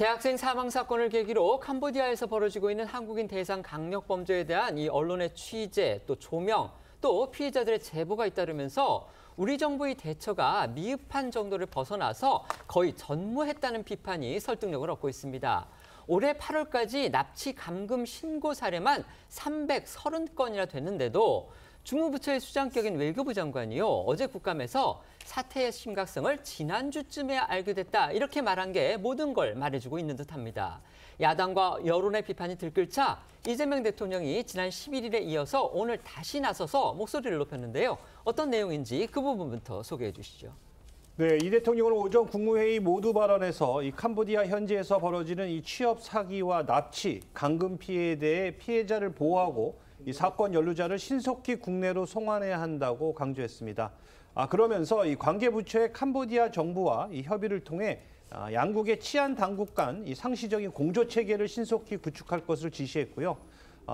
대학생 사망 사건을 계기로 캄보디아에서 벌어지고 있는 한국인 대상 강력 범죄에 대한 이 언론의 취재, 또 조명, 또 피해자들의 제보가 잇따르면서 우리 정부의 대처가 미흡한 정도를 벗어나서 거의 전무했다는 비판이 설득력을 얻고 있습니다. 올해 8월까지 납치 감금 신고 사례만 330건이나 됐는데도 주무부처의 수장격인 외교부 장관이요, 어제 국감에서 사태의 심각성을 지난주쯤에 알게 됐다, 이렇게 말한 게 모든 걸 말해주고 있는 듯합니다. 야당과 여론의 비판이 들끓자 이재명 대통령이 지난 11일에 이어서 오늘 다시 나서서 목소리를 높였는데요. 어떤 내용인지 그 부분부터 소개해 주시죠. 네, 이 대통령은 오전 국무회의 모두 발언에서 이 캄보디아 현지에서 벌어지는 이 취업 사기와 납치, 감금 피해에 대해 피해자를 보호하고 이 사건 연루자를 신속히 국내로 송환해야 한다고 강조했습니다. 그러면서 이 관계부처의 캄보디아 정부와 이 협의를 통해 양국의 치안 당국 간 이 상시적인 공조 체계를 신속히 구축할 것을 지시했고요.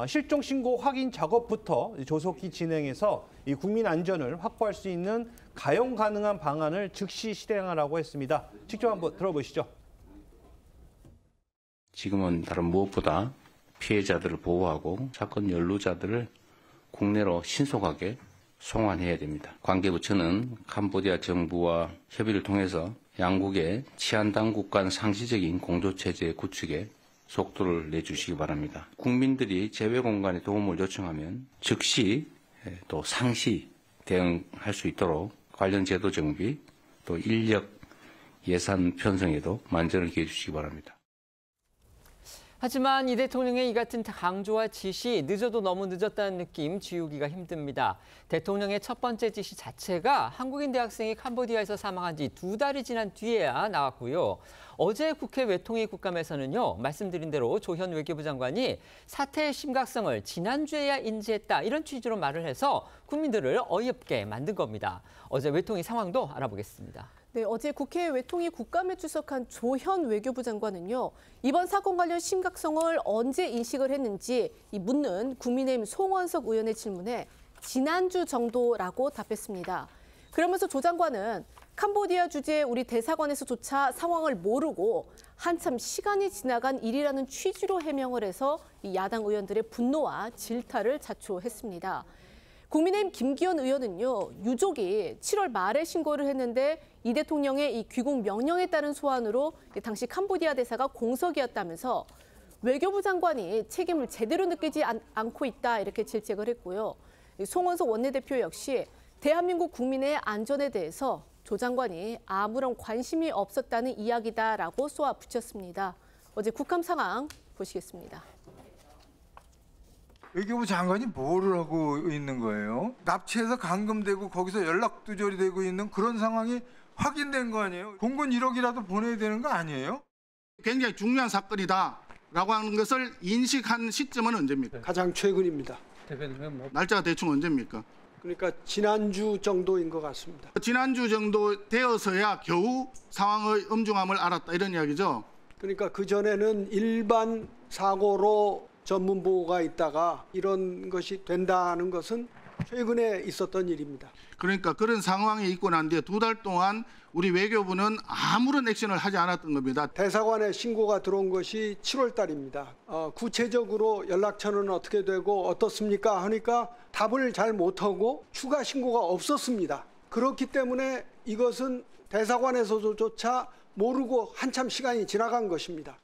실종 신고 확인 작업부터 조속히 진행해서 이 국민 안전을 확보할 수 있는 가용 가능한 방안을 즉시 실행하라고 했습니다. 직접 한번 들어보시죠. 지금은 다른 무엇보다 피해자들을 보호하고 사건 연루자들을 국내로 신속하게 송환해야 됩니다. 관계부처는 캄보디아 정부와 협의를 통해서 양국의 치안당국 간 상시적인 공조체제 구축에 속도를 내주시기 바랍니다. 국민들이 재외공간에 도움을 요청하면 즉시 또 상시 대응할 수 있도록 관련 제도 정비, 또 인력 예산 편성에도 만전을 기해 주시기 바랍니다. 하지만 이 대통령의 이 같은 강조와 지시, 늦어도 너무 늦었다는 느낌 지우기가 힘듭니다. 대통령의 첫 번째 지시 자체가 한국인 대학생이 캄보디아에서 사망한 지 2달이 지난 뒤에야 나왔고요. 어제 국회 외통위 국감에서는요, 말씀드린 대로 조현 외교부 장관이 사태의 심각성을 지난주에야 인지했다, 이런 취지로 말을 해서 국민들을 어이없게 만든 겁니다. 어제 외통위 상황도 알아보겠습니다. 네, 어제 국회 외통위 국감에 출석한 조현 외교부 장관은요, 이번 사건 관련 심각성을 언제 인식을 했는지 묻는 국민의힘 송원석 의원의 질문에 지난주 정도라고 답했습니다. 그러면서 조 장관은 캄보디아 주재 우리 대사관에서조차 상황을 모르고 한참 시간이 지나간 일이라는 취지로 해명을 해서 이 야당 의원들의 분노와 질타를 자초했습니다. 국민의힘 김기현 의원은요, 유족이 7월 말에 신고를 했는데 이 대통령의 이 귀국 명령에 따른 소환으로 당시 캄보디아 대사가 공석이었다면서 외교부 장관이 책임을 제대로 느끼지 않고 있다, 이렇게 질책을 했고요. 송원석 원내대표 역시 대한민국 국민의 안전에 대해서 조 장관이 아무런 관심이 없었다는 이야기다라고 쏘아붙였습니다. 어제 국감 상황 보시겠습니다. 외교부 장관이 뭐를 하고 있는 거예요? 납치해서 감금되고 거기서 연락 두절이 되고 있는 그런 상황이 확인된 거 아니에요? 공군 1억이라도 보내야 되는 거 아니에요? 굉장히 중요한 사건이다라고 하는 것을 인식한 시점은 언제입니까? 가장 최근입니다. 대표님, 날짜가 대충 언제입니까? 그러니까 지난주 정도인 것 같습니다. 지난주 정도 되어서야 겨우 상황의 엄중함을 알았다, 이런 이야기죠? 그러니까 그전에는 일반 사고로 전문 보고가 있다가 이런 것이 된다는 것은 최근에 있었던 일입니다. 그러니까 그런 상황이 있고 난 뒤에 2달 동안 우리 외교부는 아무런 액션을 하지 않았던 겁니다. 대사관에 신고가 들어온 것이 7월 달입니다. 구체적으로 연락처는 어떻게 되고 어떻습니까 하니까 답을 잘 못하고 추가 신고가 없었습니다. 그렇기 때문에 이것은 대사관에서조차 모르고 한참 시간이 지나간 것입니다.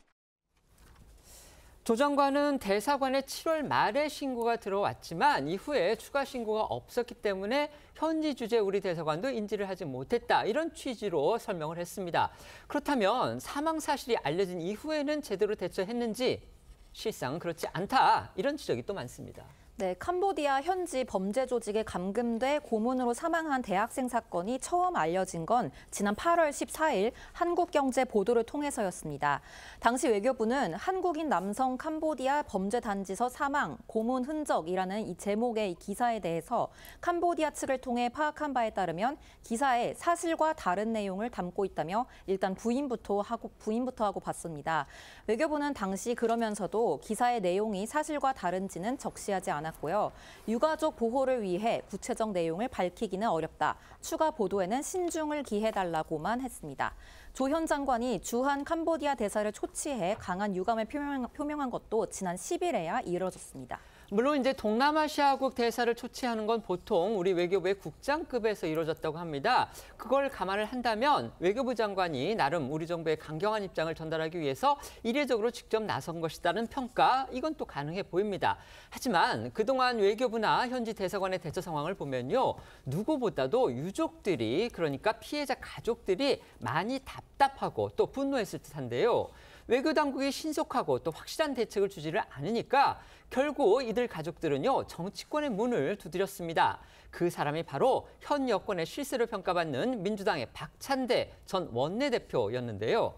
조 장관은 대사관에 7월 말에 신고가 들어왔지만 이후에 추가 신고가 없었기 때문에 현지 주재 우리 대사관도 인지를 하지 못했다, 이런 취지로 설명을 했습니다. 그렇다면 사망 사실이 알려진 이후에는 제대로 대처했는지 실상 그렇지 않다, 이런 지적이 또 많습니다. 네, 캄보디아 현지 범죄 조직에 감금돼 고문으로 사망한 대학생 사건이 처음 알려진 건 지난 8월 14일 한국경제 보도를 통해서였습니다. 당시 외교부는 한국인 남성 캄보디아 범죄 단지서 사망, 고문 흔적이라는 이 제목의 이 기사에 대해서 캄보디아 측을 통해 파악한 바에 따르면 기사에 사실과 다른 내용을 담고 있다며 일단 부인부터 하고 봤습니다. 외교부는 당시 그러면서도 기사의 내용이 사실과 다른지는 적시하지 않았습니다. 않았고요. 유가족 보호를 위해 구체적 내용을 밝히기는 어렵다. 추가 보도에는 신중을 기해달라고만 했습니다. 조 현 장관이 주한 캄보디아 대사를 초치해 강한 유감을 표명한 것도 지난 10일에야 이뤄졌습니다. 물론 이제 동남아시아국 대사를 초치하는 건 보통 우리 외교부의 국장급에서 이루어졌다고 합니다. 그걸 감안을 한다면 외교부 장관이 나름 우리 정부의 강경한 입장을 전달하기 위해서 이례적으로 직접 나선 것이라는 평가, 이건 또 가능해 보입니다. 하지만 그동안 외교부나 현지 대사관의 대처 상황을 보면요. 누구보다도 유족들이, 그러니까 피해자 가족들이 많이 답답하고 또 분노했을 듯한데요. 외교 당국이 신속하고 또 확실한 대책을 주지를 않으니까 결국 이들 가족들은요, 정치권의 문을 두드렸습니다. 그 사람이 바로 현 여권의 실세로 평가받는 민주당의 박찬대 전 원내대표였는데요.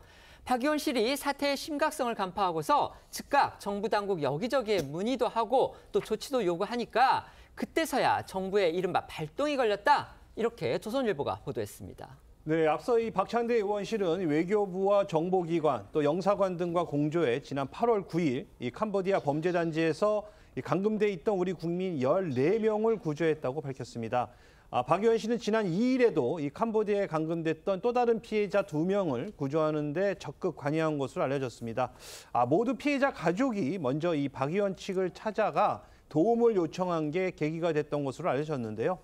박 의원실이 사태의 심각성을 간파하고서 즉각 정부 당국 여기저기에 문의도 하고 또 조치도 요구하니까 그때서야 정부의 이른바 발동이 걸렸다, 이렇게 조선일보가 보도했습니다. 네, 앞서 이 박찬대 의원실은 외교부와 정보기관 또 영사관 등과 공조해 지난 8월 9일 이 캄보디아 범죄단지에서 감금돼 있던 우리 국민 14명을 구조했다고 밝혔습니다. 박 의원실은 지난 2일에도 이 캄보디아에 감금됐던 또 다른 피해자 2명을 구조하는 데 적극 관여한 것으로 알려졌습니다. 모두 피해자 가족이 먼저 이 박 의원 측을 찾아가 도움을 요청한 게 계기가 됐던 것으로 알려졌는데요.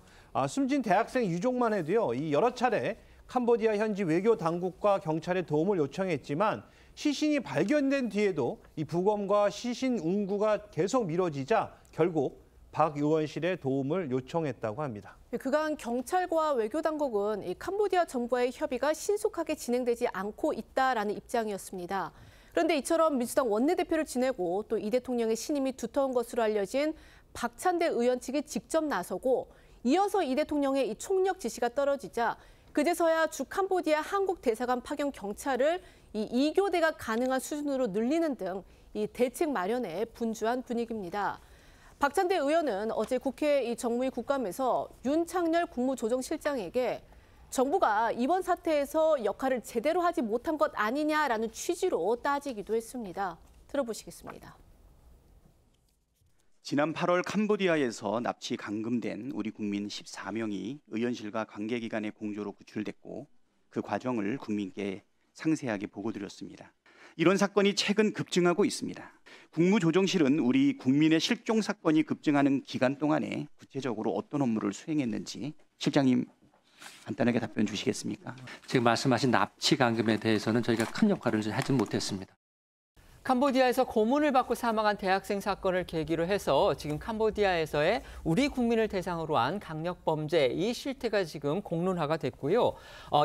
숨진 대학생 유족만 해도요, 이 여러 차례 캄보디아 현지 외교 당국과 경찰에 도움을 요청했지만 시신이 발견된 뒤에도 이 부검과 시신 운구가 계속 미뤄지자 결국 박 의원실에 도움을 요청했다고 합니다. 그간 경찰과 외교 당국은 이 캄보디아 정부와의 협의가 신속하게 진행되지 않고 있다라는 입장이었습니다. 그런데 이처럼 민주당 원내대표를 지내고 또 이 대통령의 신임이 두터운 것으로 알려진 박찬대 의원 측이 직접 나서고 이어서 이 대통령의 이 총력 지시가 떨어지자 그제서야 주 캄보디아 한국 대사관 파견 경찰을 이 2교대가 가능한 수준으로 늘리는 등 이 대책 마련에 분주한 분위기입니다. 박찬대 의원은 어제 국회 이 정무위 국감에서 윤창렬 국무조정실장에게 정부가 이번 사태에서 역할을 제대로 하지 못한 것 아니냐라는 취지로 따지기도 했습니다. 들어보시겠습니다. 지난 8월 캄보디아에서 납치 감금된 우리 국민 14명이 의원실과 관계기관의 공조로 구출됐고 그 과정을 국민께 상세하게 보고드렸습니다. 이런 사건이 최근 급증하고 있습니다. 국무조정실은 우리 국민의 실종 사건이 급증하는 기간 동안에 구체적으로 어떤 업무를 수행했는지 실장님 간단하게 답변 주시겠습니까? 지금 말씀하신 납치 감금에 대해서는 저희가 큰 역할을 하지 못했습니다. 캄보디아에서 고문을 받고 사망한 대학생 사건을 계기로 해서 지금 캄보디아에서의 우리 국민을 대상으로 한 강력범죄, 이 실태가 지금 공론화가 됐고요.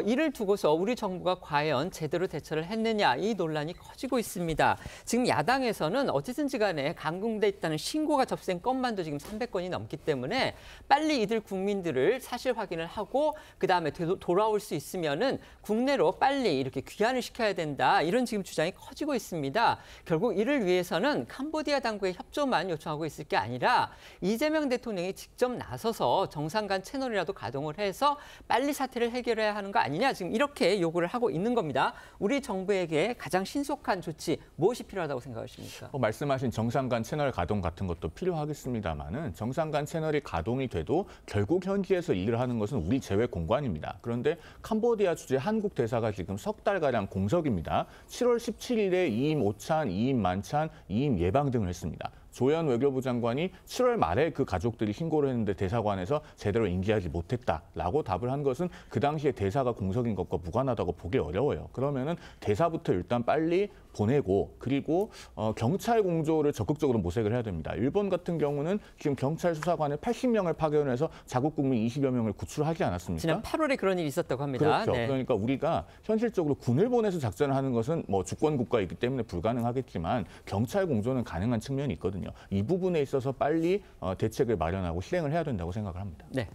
이를 두고서 우리 정부가 과연 제대로 대처를 했느냐, 이 논란이 커지고 있습니다. 지금 야당에서는 어쨌든지 간에 감금돼 있다는 신고가 접수된 건만도 지금 300건이 넘기 때문에 빨리 이들 국민들을 사실 확인을 하고 그다음에 돌아올 수 있으면은 국내로 빨리 이렇게 귀환을 시켜야 된다, 이런 지금 주장이 커지고 있습니다. 결국 이를 위해서는 캄보디아 당국의 협조만 요청하고 있을 게 아니라 이재명 대통령이 직접 나서서 정상 간 채널이라도 가동을 해서 빨리 사태를 해결해야 하는 거 아니냐, 지금 이렇게 요구를 하고 있는 겁니다. 우리 정부에게 가장 신속한 조치 무엇이 필요하다고 생각하십니까? 말씀하신 정상 간 채널 가동 같은 것도 필요하겠습니다만은 정상 간 채널이 가동이 돼도 결국 현지에서 일을 하는 것은 우리 제외 공관입니다. 그런데 캄보디아 주재 한국 대사가 지금 석 달가량 공석입니다. 7월 17일에 이임 오찬, 이임 만찬, 이임 예방 등을 했습니다. 조현 외교부 장관이 7월 말에 그 가족들이 신고를 했는데 대사관에서 제대로 인지하지 못했다라고 답을 한 것은 그 당시에 대사가 공석인 것과 무관하다고 보기 어려워요. 그러면은 대사부터 일단 빨리 보내고 그리고 경찰 공조를 적극적으로 모색을 해야 됩니다. 일본 같은 경우는 지금 경찰 수사관에 80명을 파견해서 자국 국민 20여 명을 구출하지 않았습니까? 지난 8월에 그런 일이 있었다고 합니다. 그렇죠. 네. 그러니까 우리가 현실적으로 군을 보내서 작전을 하는 것은 뭐 주권 국가이기 때문에 불가능하겠지만 경찰 공조는 가능한 측면이 있거든요. 이 부분에 있어서 빨리 대책을 마련하고 실행을 해야 된다고 생각을 합니다. 네.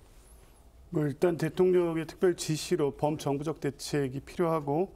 일단 대통령의 특별 지시로 범정부적 대책이 필요하고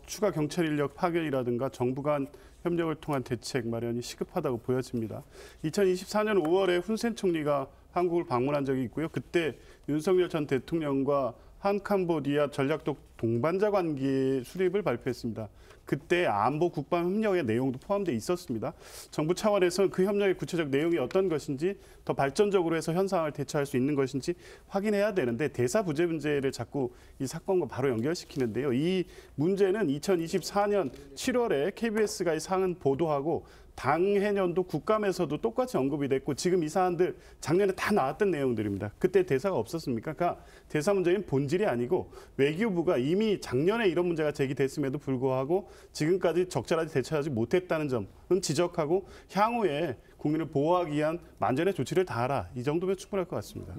추가 경찰 인력 파견이라든가 정부 간 협력을 통한 대책 마련이 시급하다고 보여집니다. 2024년 5월에 훈센 총리가 한국을 방문한 적이 있고요. 그때 윤석열 전 대통령과 한 캄보디아 전략적 동반자 관계 수립을 발표했습니다. 그때 안보 국방 협력의 내용도 포함되어 있었습니다. 정부 차원에서는 그 협력의 구체적 내용이 어떤 것인지 더 발전적으로 해서 현 상황을 대처할 수 있는 것인지 확인해야 되는데 대사 부재 문제를 자꾸 이 사건과 바로 연결시키는데요. 이 문제는 2024년 7월에 KBS가 이 사안을 보도하고 당해년도 국감에서도 똑같이 언급이 됐고 지금 이 사안들 작년에 다 나왔던 내용들입니다. 그때 대사가 없었습니까? 그러니까 대사 문제는 본질이 아니고 외교부가 이미 작년에 이런 문제가 제기됐음에도 불구하고 지금까지 적절하게 대처하지 못했다는 점은 지적하고 향후에 국민을 보호하기 위한 만전의 조치를 다하라. 이 정도면 충분할 것 같습니다.